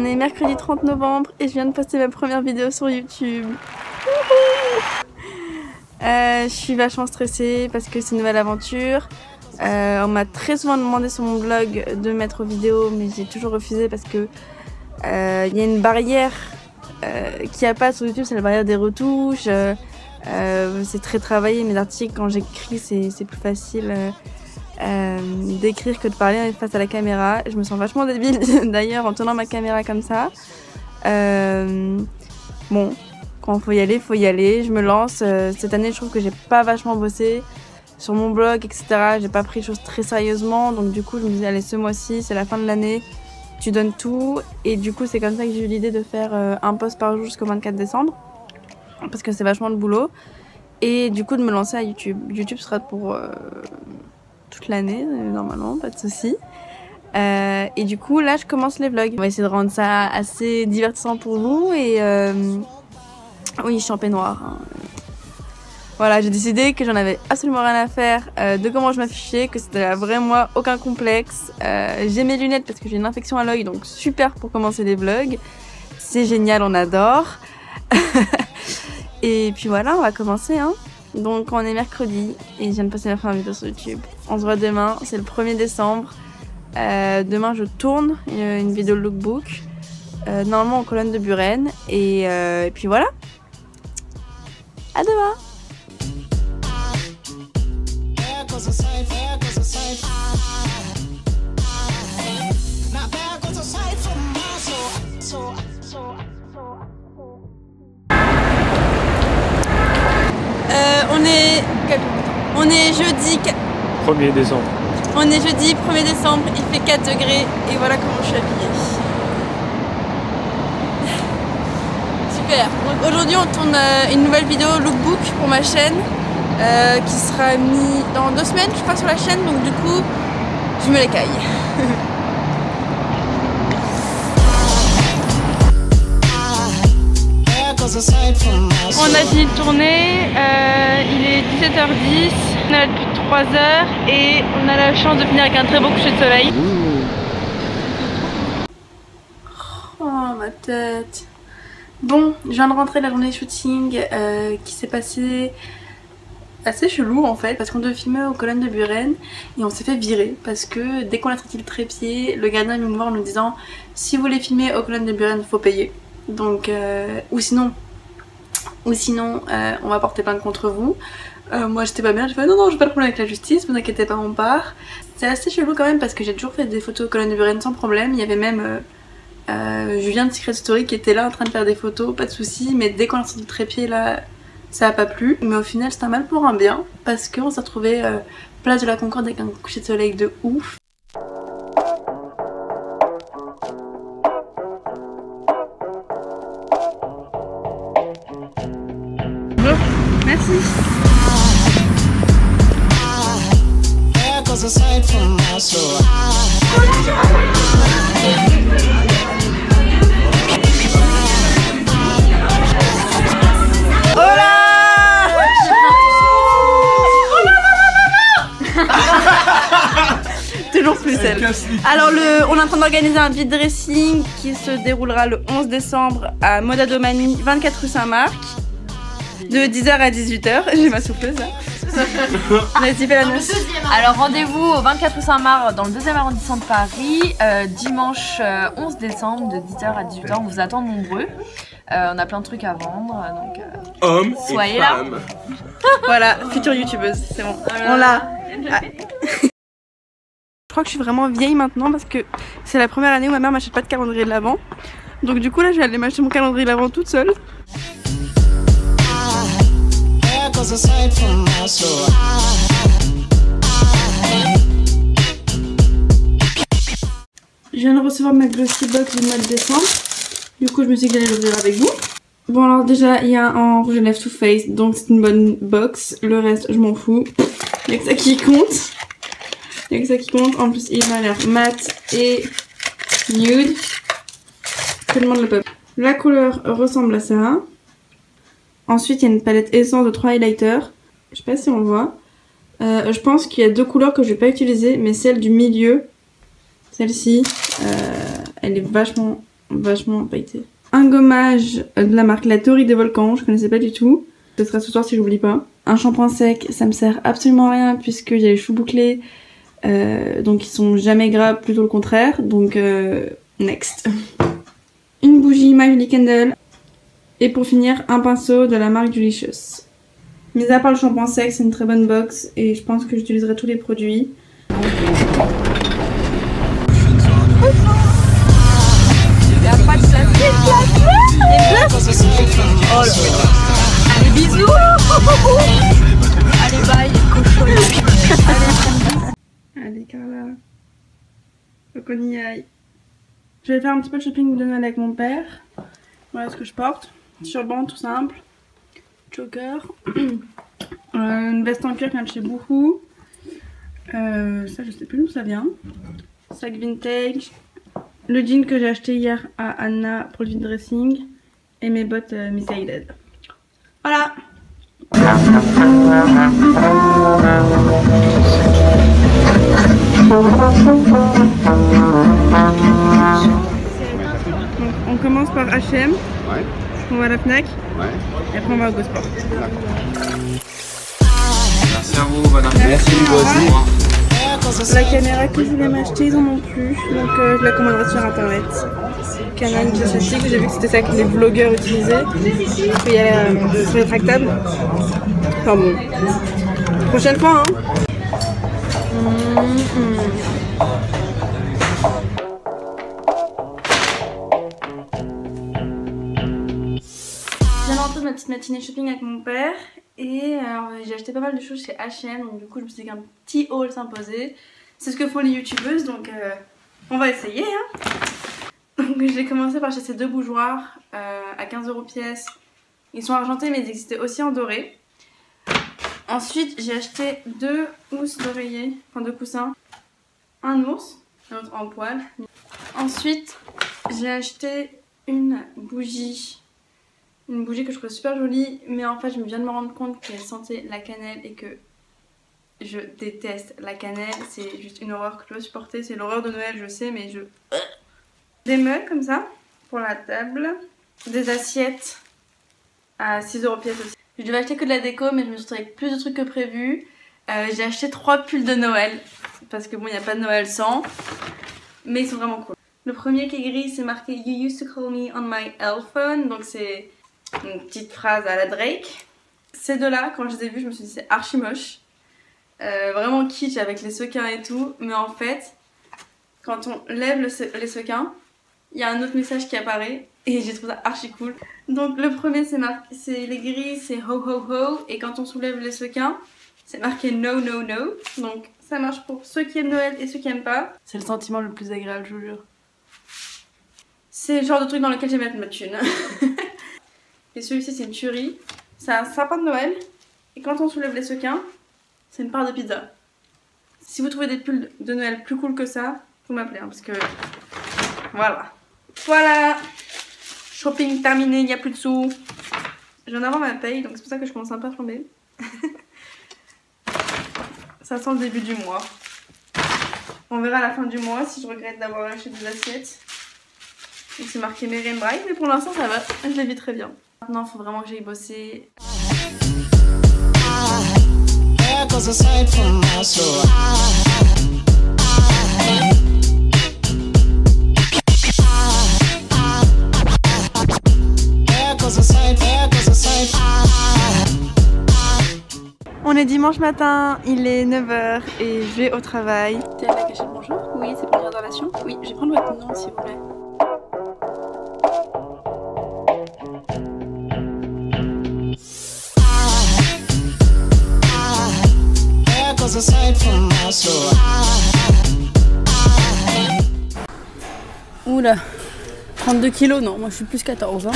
On est mercredi 30 novembre et je viens de poster ma première vidéo sur YouTube. Je suis vachement stressée parce que c'est une nouvelle aventure. On m'a très souvent demandé sur mon blog de mettre vidéo, mais j'ai toujours refusé parce que y a une barrière qu'il n'y a pas sur YouTube, c'est la barrière des retouches. C'est très travaillé, mes articles quand j'écris c'est plus facile d'écrire que de parler face à la caméra. Je me sens vachement débile d'ailleurs en tenant ma caméra comme ça. Bon, quand faut y aller, faut y aller. Je me lance. Cette année, je trouve que j'ai pas vachement bossé sur mon blog, etc. J'ai pas pris les choses très sérieusement, donc du coup, je me disais allez, ce mois-ci, c'est la fin de l'année, tu donnes tout. Et du coup, c'est comme ça que j'ai eu l'idée de faire un post par jour jusqu'au 24 décembre, parce que c'est vachement de boulot. Et du coup, de me lancer à YouTube. YouTube sera pour toute l'année, normalement, pas de soucis. Et du coup, là, je commence les vlogs. On va essayer de rendre ça assez divertissant pour vous. Et oui, je suis en peignoir. Hein. Voilà, j'ai décidé que j'en avais absolument rien à faire de comment je m'affichais, que c'était vrai moi, aucun complexe. J'ai mes lunettes parce que j'ai une infection à l'œil, donc super pour commencer les vlogs. C'est génial, on adore. Et puis voilà, on va commencer. Hein. Donc on est mercredi et je viens de passer ma première vidéo sur YouTube. On se voit demain, c'est le 1er décembre. Demain je tourne une vidéo lookbook, normalement en colonne de Buren. Et puis voilà, à demain. On est jeudi 1er décembre. On est jeudi 1er décembre, il fait 4 degrés et voilà comment je suis habillée. Super. Donc aujourd'hui on tourne une nouvelle vidéo lookbook pour ma chaîne qui sera mise dans 2 semaines je crois sur la chaîne, donc du coup je me l'écaille. On a fini de tourner, il est 17h10, on est là depuis 3 heures et on a la chance de finir avec un très beau coucher de soleil. Oh ma tête. Bon, je viens de rentrer de la journée shooting qui s'est passée assez chelou en fait, parce qu'on devait filmer aux colonnes de Buren et on s'est fait virer parce que dès qu'on a traité le trépied, le gardien est venu nous voir en nous disant si vous voulez filmer aux colonnes de Buren, il faut payer. Donc, ou sinon on va porter plainte contre vous. Moi j'étais pas bien, j'ai fait non j'ai pas de problème avec la justice, vous inquiétez pas, on part. C'est assez chelou quand même parce que j'ai toujours fait des photos aux colonnes de Buren sans problème. Il y avait même Julien de Secret Story qui était là en train de faire des photos, pas de soucis, mais dès qu'on a sorti le trépied là ça a pas plu. Mais au final c'est un mal pour un bien parce qu'on s'est retrouvé place de la Concorde avec un coucher de soleil de ouf. Merci. Toujours plus seule. Alors on est en train d'organiser un vide dressing qui se déroulera le 11 décembre à Moda Domani, 24 rue Saint-Marc. De 10h à 18h, j'ai ma souffleuse là. Vas-y, fais l'annonce. Alors rendez-vous au 24 rue Saint-Marc dans le 2e arrondissement de Paris, dimanche 11 décembre de 10h à 18h, on vous attend nombreux. On a plein de trucs à vendre, donc hommes soyez et là. femmes. Voilà, future youtubeuse, c'est bon. On l'a. Ah. Je crois que je suis vraiment vieille maintenant parce que c'est la première année où ma mère m'achète pas de calendrier de l'Avent. Donc du coup là je vais aller m'acheter mon calendrier de l'Avent toute seule. Je viens de recevoir ma glossy box du mois de décembre. Du coup je me suis dit que j'allais l'ouvrir avec vous. Bon alors déjà il y a un rouge à lèvres Too Faced, donc c'est une bonne box. Le reste je m'en fous. Il y a que ça qui compte. Il y a que ça qui compte. En plus il m'a l'air mat et nude. Je demande le peuple. La couleur ressemble à ça. Ensuite il y a une palette essence de 3 highlighters. Je sais pas si on le voit. Je pense qu'il y a 2 couleurs que je vais pas utiliser, mais celle du milieu, celle-ci, elle est vachement vachement pailletés. Un gommage de la marque La Théorie des Volcans, je connaissais pas du tout. Ce sera ce soir si j'oublie pas. Un shampoing sec, ça me sert absolument à rien puisque j'ai les cheveux bouclés. Donc ils sont jamais gras, plutôt le contraire. Donc next. Une bougie My Holy Candle. Et pour finir, un pinceau de la marque Delicious. Mis à part le shampoing sec, c'est une très bonne box et je pense que j'utiliserai tous les produits. Allez, bisous. Allez, bye, cochon. Allez Carla, faut qu'on y aille. Je vais faire un petit peu de shopping de Noël avec mon père. Voilà ce que je porte. Turban tout simple. Choker. Une veste en cuir qui vient de chez Boohoo. Ça je sais plus d'où ça vient. Sac vintage. Le jean que j'ai acheté hier à Anna pour le vide dressing. Et mes bottes Misguided. Voilà. Donc, on commence par H&M. Ouais. On va à la Fnac. Ouais. Et après on va au Go Sport. Merci à vous, madame. Merci, vous aussi. La caméra que je voulais m'acheter, ils en ont plus. Donc je la commanderai sur internet. Canon G7X, j'ai vu que c'était ça que les vlogueurs utilisaient. Puis il y a c'est rétractable. Enfin bon. Prochaine fois, hein. Je viens d'entrer de ma petite matinée shopping avec mon père. Et alors j'ai acheté pas mal de choses chez H&M. Donc du coup je me suis dit qu'un petit haul s'imposait. C'est ce que font les youtubeuses, donc on va essayer, hein. Donc j'ai commencé par acheter ces deux bougeoirs à 15 € pièce. Ils sont argentés mais ils existaient aussi en doré. Ensuite j'ai acheté deux housses d'oreiller, enfin deux coussins. Un ours, l'autre en poil. Ensuite j'ai acheté une bougie. Une bougie que je trouve super jolie, mais en fait je viens de me rendre compte qu'elle sentait la cannelle et que je déteste la cannelle. C'est juste une horreur que je peux supporter. C'est l'horreur de Noël, je sais, mais je... Des mugs comme ça, pour la table. Des assiettes à 6 € pièce aussi. Je devais acheter que de la déco, mais je me suis retrouvée avec plus de trucs que prévu. J'ai acheté 3 pulls de Noël, parce que bon, il n'y a pas de Noël sans. Mais ils sont vraiment cool. Le premier qui est gris, c'est marqué You used to call me on my elf phone. Donc c'est une petite phrase à la Drake. Ces deux-là, quand je les ai vus, je me suis dit c'est archi moche. Vraiment kitsch avec les sequins et tout. Mais en fait, quand on lève les sequins, il y a un autre message qui apparaît. Et j'ai trouvé ça archi cool. Donc le premier, c'est les gris, c'est ho ho ho. Et quand on soulève les sequins, c'est marqué no no no. Donc ça marche pour ceux qui aiment Noël et ceux qui aiment pas. C'est le sentiment le plus agréable, je vous jure. C'est le genre de truc dans lequel j'aime mettre ma thune. Et celui-ci, c'est une tuerie. C'est un sapin de Noël. Et quand on soulève les sequins, c'est une part de pizza. Si vous trouvez des pulls de Noël plus cool que ça, vous m'appelez, hein, parce que... Voilà. Voilà. Shopping terminé, il n'y a plus de sous. Je viens d'avoir ma paye, donc c'est pour ça que je commence un peu à flamber. Ça sent le début du mois. On verra à la fin du mois si je regrette d'avoir acheté des assiettes. Donc c'est marqué Mary & Bride, mais pour l'instant ça va, je les vis très bien. Maintenant il faut vraiment que j'aille bosser. On est dimanche matin, il est 9 h et je vais au travail. T'es à la cachette, bonjour. Oui, c'est pour une réservation. Oui, je vais prendre votre nom s'il vous plaît. Oula, 32 kilos, non, moi je suis plus 14. Hein.